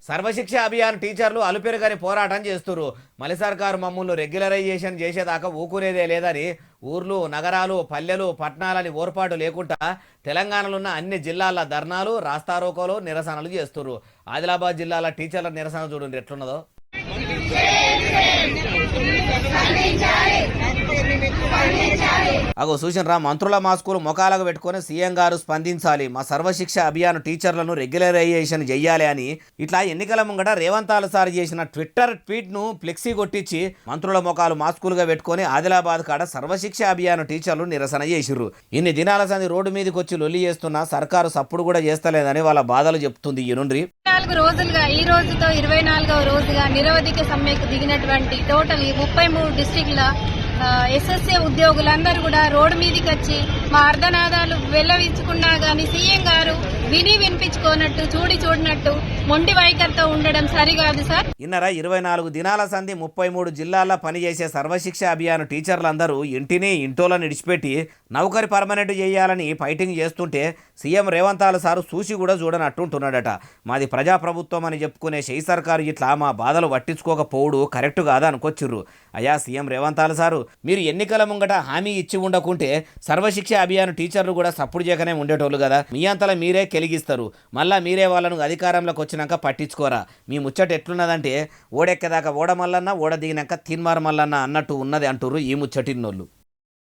సర్వశిక్ష అభియాన్ టీచర్లు అలుపెరుగని పోరాటం చేస్తున్నారు. మలి సర్కారు మమ్మల్ని రెగ్యులరైజేషన్ చేసేదాకా ఊకునేదే లేదని ఊర్లు, నగరాలు, పల్లెలు, పట్టణాలని ఓర్పాటు లేకుండా తెలంగాణలో ఉన్న అన్ని జిల్లాల ధర్నాలు, రాస్తారోకోలు, నిరసనలు చేస్తున్నారు. ఆదిలాబాద్ జిల్లాల టీచర్ల నిరసన చూడండి ఎట్లున్నదో. అగో చూసినరా, మంత్రుల మాస్కులు ముఖాలకు పెట్టుకొని సీఎం గారు స్పందించాలి, మా సర్వశిక్ష అభియాన్ టీచర్లను రెగ్యులరైజేషన్ చెయ్యాలి అని ఇట్లా ఎన్నికల ముంగట రేవంత్ సార్ చేసిన ట్విట్టర్ ట్వీట్ ను ఫ్లెక్సీ కొట్టించి మంత్రుల ముఖాలు మాస్కులుగా పెట్టుకొని ఆదిలాబాద్ కాడ సర్వశిక్ష అభియాన్ టీచర్లు నిరసన చేసిర్రు. ఇన్ని దినాల సంది రోడ్డు మీదకి వచ్చి లొల్లి చేస్తున్నా సర్కారు సప్పుడు కూడా చేస్తలేదని వాళ్ళ బాధలు చెప్తుంది. ఈ నుండి 4 రోజులుగా ఈ రోజుతో 24వ రోజుగా నిరవధిక సమ్మెకు దిగినటువంటి టోటల్ 33 డిస్ట్రిక్ట్ల ఎస్ఎస్ఏ ఉద్యోగులందరూ కూడా రోడ్డు మీదకి వచ్చి మా అర్ధనాదాలు వెల్లవించుకున్నా గానీ సీఎం గారు వినిపించుకోనట్టు చూడనట్టు మొండి వైఖరితో ఉండడం సరికాదు సార్. ఇన్నర 24 దినాల సంధి 33 జిల్లాల్లో పనిచేసే సర్వశిక్ష అభియాన్ టీచర్లందరూ ఇంటోలను ఇడిచిపెట్టి నౌకరి పర్మనెంట్ చేయాలని ఫైటింగ్ చేస్తుంటే సీఎం రేవంత్ సారు చూసి కూడా చూడనట్టుంటున్నాడట. మాది ప్రజాప్రభుత్వం అని చెప్పుకునే షెయి సర్కారు ఇట్లా మా బాధలు పట్టించుకోకపోవడు కరెక్ట్ కాదా అనుకొచ్చిర్రు. అయ్యా సీఎం రేవంత్ సారు, మీరు ఎన్నికల ముంగట హామీ ఇచ్చి ఉండకుంటే సర్వశిక్ష అభియాన్ టీచర్లు కూడా సప్పుడు చేయకనే ఉండేటోళ్ళు కదా. మీ అంతలా మీరే కెలిగిస్తారు, మళ్ళా మీరే వాళ్ళను అధికారంలోకి వచ్చినాక పట్టించుకోరా. మీ ముచ్చట ఎట్లున్నదంటే ఓడెక్కేదాకా ఓడ మల్లన్న, ఓడ దిగినాక తిన్మార్ మల్లన్న అన్నట్టు ఉన్నది అంటుర్రు ఈ ముచ్చటిన్నోళ్ళు.